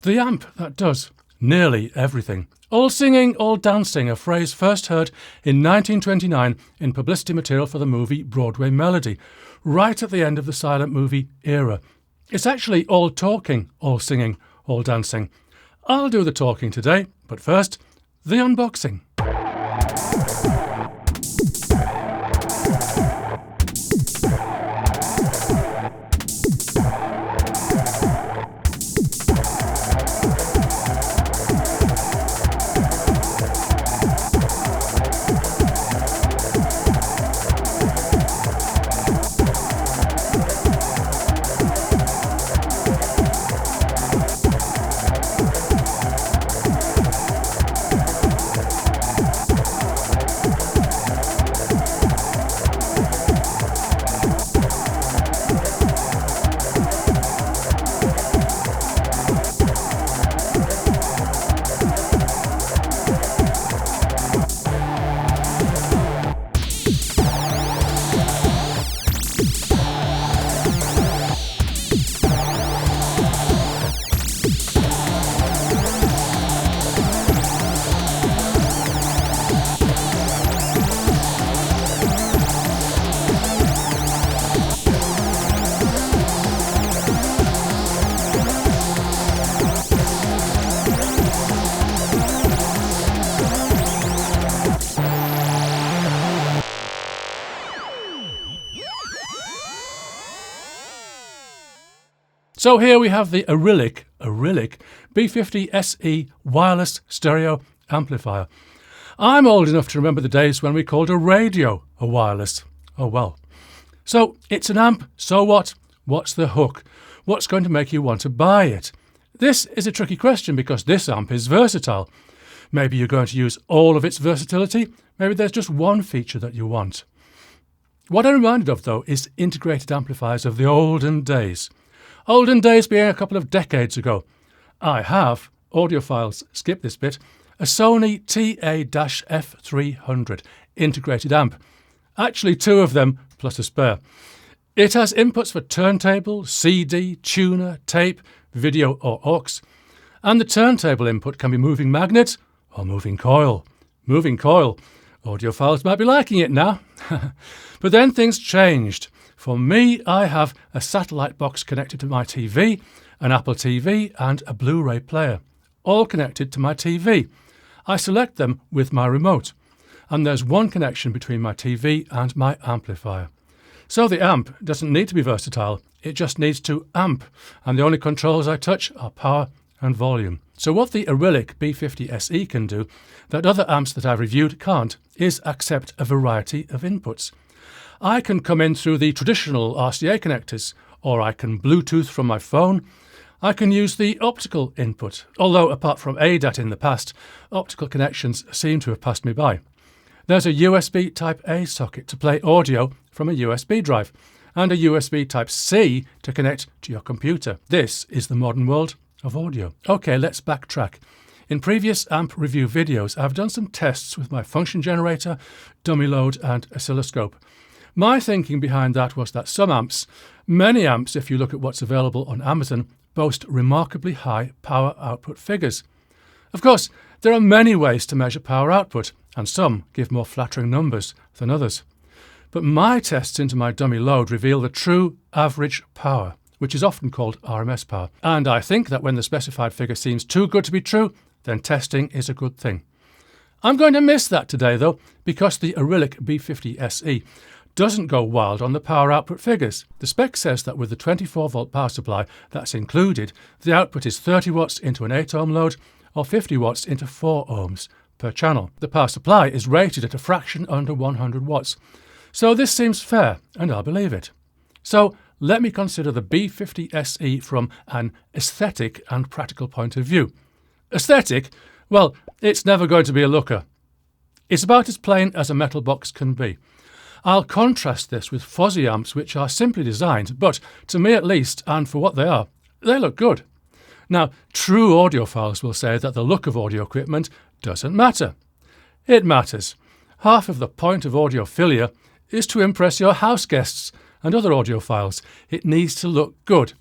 The amp that does nearly everything. All singing, all dancing, a phrase first heard in 1929 in publicity material for the movie Broadway Melody, right at the end of the silent movie era. It's actually all talking, all singing, all dancing. I'll do the talking today, but first, the unboxing. So here we have the Arylic B50SE wireless stereo amplifier. I'm old enough to remember the days when we called a radio a wireless. Oh well. So it's an amp, so what? What's the hook? What's going to make you want to buy it? This is a tricky question because this amp is versatile. Maybe you're going to use all of its versatility. Maybe there's just one feature that you want. What I'm reminded of, though, is integrated amplifiers of the olden days. Olden days being a couple of decades ago. I have, audiophiles skip this bit, a Sony TA-F300 integrated amp. Actually 2 of them plus a spare. It has inputs for turntable, CD, tuner, tape, video or aux. And the turntable input can be moving magnet or moving coil. Moving coil. Audiophiles might be liking it now. But then things changed. For me, I have a satellite box connected to my TV, an Apple TV and a Blu-ray player, all connected to my TV. I select them with my remote, and there's one connection between my TV and my amplifier. So the amp doesn't need to be versatile, it just needs to amp, and the only controls I touch are power and volume. So what the Arylic B50SE can do that other amps that I've reviewed can't is accept a variety of inputs. I can come in through the traditional RCA connectors, or I can Bluetooth from my phone. I can use the optical input, although apart from ADAT in the past, optical connections seem to have passed me by. There's a USB Type-A socket to play audio from a USB drive, and a USB Type-C to connect to your computer. This is the modern world of audio. Okay, let's backtrack. In previous amp review videos, I've done some tests with my function generator, dummy load and oscilloscope. My thinking behind that was that some amps, many amps if you look at what's available on Amazon, boast remarkably high power output figures. Of course, there are many ways to measure power output, and some give more flattering numbers than others. But my tests into my dummy load reveal the true average power, which is often called RMS power. And I think that when the specified figure seems too good to be true, then testing is a good thing. I'm going to miss that today, though, because the Arylic B50SE doesn't go wild on the power output figures. The spec says that with the 24-volt power supply that's included, the output is 30 watts into an 8-ohm load or 50 watts into 4 ohms per channel. The power supply is rated at a fraction under 100 watts. So this seems fair, and I'll believe it. So let me consider the B50SE from an aesthetic and practical point of view. Aesthetic? Well, it's never going to be a looker. It's about as plain as a metal box can be. I'll contrast this with fuzzy amps which are simply designed, but to me at least, and for what they are, they look good. Now, true audiophiles will say that the look of audio equipment doesn't matter. It matters. Half of the point of audiophilia is to impress your house guests and other audiophiles. It needs to look good.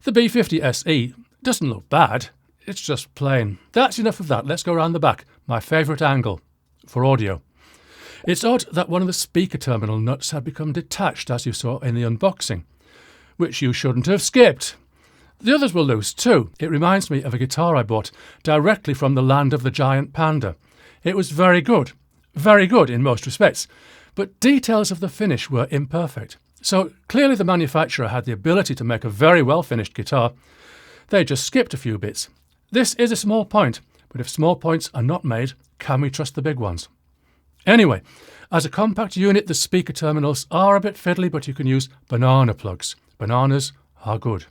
The B50SE doesn't look bad. It's just plain. That's enough of that. Let's go around the back. My favourite angle for audio. It's odd that one of the speaker terminal nuts had become detached, as you saw in the unboxing, which you shouldn't have skipped. The others were loose too. It reminds me of a guitar I bought directly from the land of the giant panda. It was very good in most respects, but details of the finish were imperfect. So clearly the manufacturer had the ability to make a very well finished guitar. They just skipped a few bits. This is a small point, but if small points are not made, can we trust the big ones? Anyway, as a compact unit, the speaker terminals are a bit fiddly, but you can use banana plugs. Bananas are good.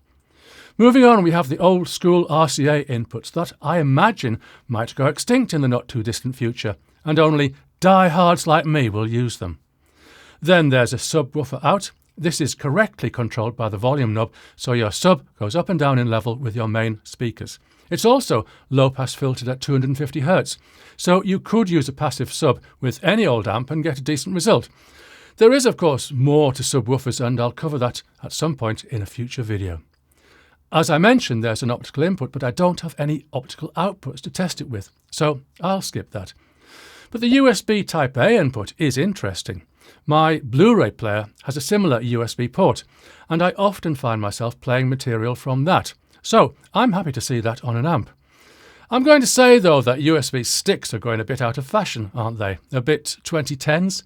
Moving on, we have the old school RCA inputs that I imagine might go extinct in the not too distant future, and only diehards like me will use them. Then there's a subwoofer out. This is correctly controlled by the volume knob, so your sub goes up and down in level with your main speakers. It's also low-pass filtered at 250 Hz, so you could use a passive sub with any old amp and get a decent result. There is, of course, more to subwoofers, and I'll cover that at some point in a future video. As I mentioned, there's an optical input, but I don't have any optical outputs to test it with, so I'll skip that. But the USB Type-A input is interesting. My Blu-ray player has a similar USB port, and I often find myself playing material from that. So I'm happy to see that on an amp. I'm going to say, though, that USB sticks are going a bit out of fashion, aren't they? A bit 2010s?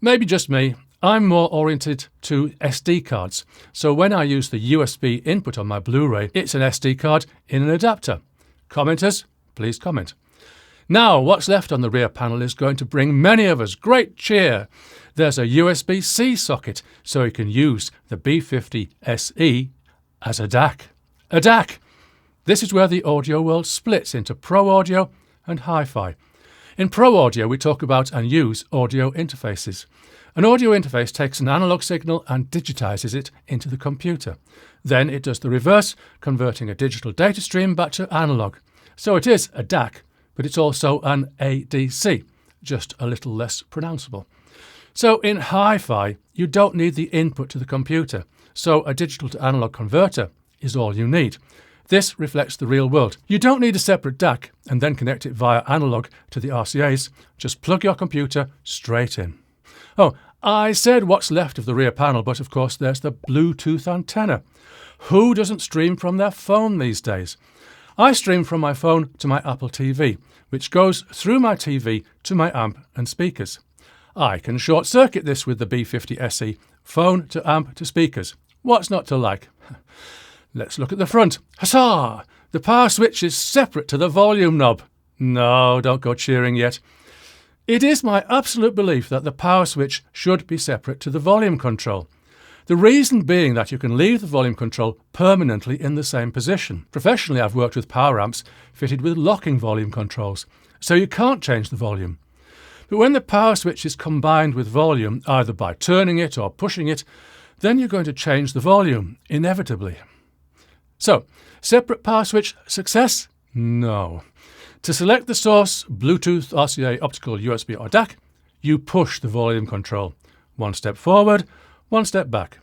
Maybe just me. I'm more oriented to SD cards. So when I use the USB input on my Blu-ray, it's an SD card in an adapter. Commenters, please comment. Now, what's left on the rear panel is going to bring many of us great cheer. There's a USB-C socket, so you can use the B50SE as a DAC. A DAC! This is where the audio world splits into pro audio and hi-fi. In pro audio, we talk about and use audio interfaces. An audio interface takes an analog signal and digitizes it into the computer. Then it does the reverse, converting a digital data stream back to analog. So it is a DAC, but it's also an ADC, just a little less pronounceable. So in hi-fi, you don't need the input to the computer, so a digital to analog converter is all you need. This reflects the real world. You don't need a separate DAC and then connect it via analog to the RCAs. Just plug your computer straight in. Oh, I said what's left of the rear panel, but of course there's the Bluetooth antenna. Who doesn't stream from their phone these days? I stream from my phone to my Apple TV, which goes through my TV to my amp and speakers. I can short-circuit this with the B50SE, phone to amp to speakers. What's not to like? Let's look at the front. Huzzah! The power switch is separate to the volume knob. No, don't go cheering yet. It is my absolute belief that the power switch should be separate to the volume control. The reason being that you can leave the volume control permanently in the same position. Professionally, I've worked with power amps fitted with locking volume controls, so you can't change the volume. But when the power switch is combined with volume, either by turning it or pushing it, then you're going to change the volume, inevitably. So, separate power switch success? No. To select the source, Bluetooth, RCA, optical, USB or DAC, you push the volume control. One step forward, one step back.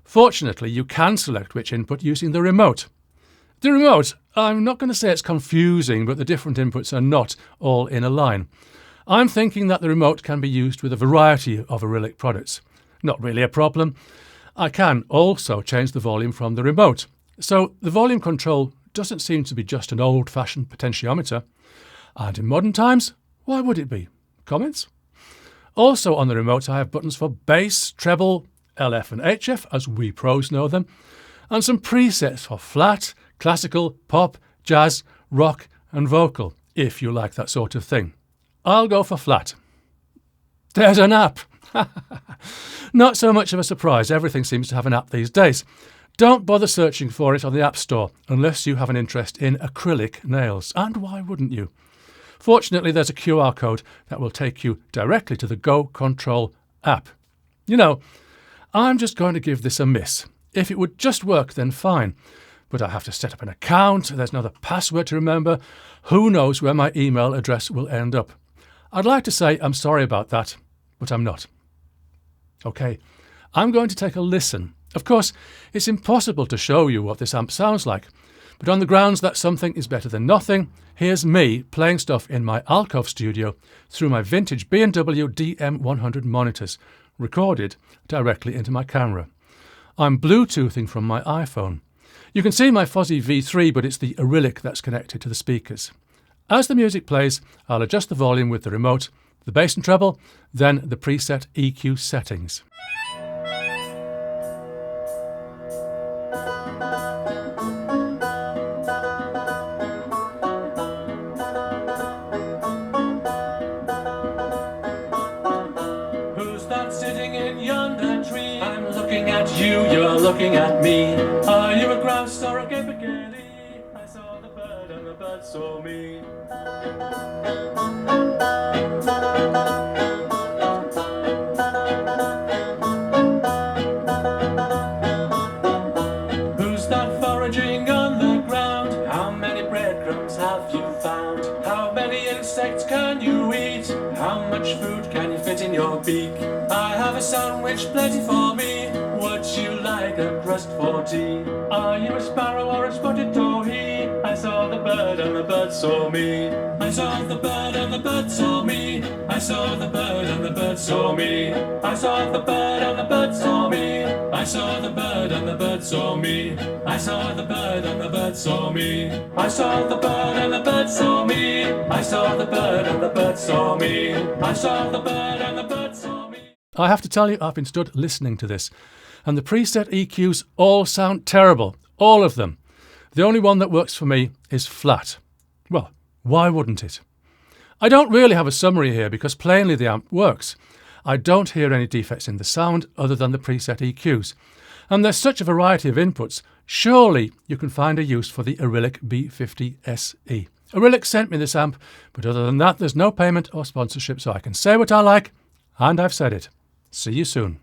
Fortunately, you can select which input using the remote. The remote, I'm not going to say it's confusing, but the different inputs are not all in a line. I'm thinking that the remote can be used with a variety of Arylic products. Not really a problem. I can also change the volume from the remote. So the volume control doesn't seem to be just an old-fashioned potentiometer. And in modern times, why would it be? Comments? Also on the remote I have buttons for bass, treble, LF and HF, as we pros know them, and some presets for flat, classical, pop, jazz, rock and vocal, if you like that sort of thing. I'll go for flat. There's an app! Not so much of a surprise, everything seems to have an app these days. Don't bother searching for it on the App Store unless you have an interest in acrylic nails. And why wouldn't you? Fortunately, there's a QR code that will take you directly to the Go Control app. You know, I'm just going to give this a miss. If it would just work, then fine. But I have to set up an account, there's another password to remember. Who knows where my email address will end up? I'd like to say I'm sorry about that, but I'm not. OK, I'm going to take a listen. Of course, it's impossible to show you what this amp sounds like, But on the grounds that something is better than nothing, here's me playing stuff in my alcove studio through my vintage B&W DM100 monitors, recorded directly into my camera. I'm Bluetoothing from my iPhone. You can see my fuzzy V3, but it's the Arylic that's connected to the speakers. As the music plays, I'll adjust the volume with the remote, the bass and treble, then the preset EQ settings. Who's that sitting in yonder tree? I'm looking at you, you're looking at me. Are you a grouse or a capercaillie? I saw the bird and the bird saw me. Who's that foraging on the ground? How many breadcrumbs have you found? How many insects can you eat? How much food can you fit in your beak? I have a sandwich plenty for me. Would you like a crust for tea? Are you a sparrow or a spotted towhee? I saw the bird and the bird saw me. I saw the bird and the bird saw me. I saw the bird and the bird saw me. I saw the bird and the bird saw me. I saw the bird and the bird saw me. I saw the bird and the bird saw me. I saw the bird and the bird saw me. I saw the bird and the bird saw me. I saw the bird and the bird saw me. I have to tell you, I've been stood listening to this, and the preset EQs all sound terrible, all of them. The only one that works for me is flat. Well, why wouldn't it? I don't really have a summary here because plainly the amp works. I don't hear any defects in the sound other than the preset EQs. And there's such a variety of inputs, surely you can find a use for the Arylic B50SE. Arylic sent me this amp, but other than that there's no payment or sponsorship, so I can say what I like, and I've said it. See you soon.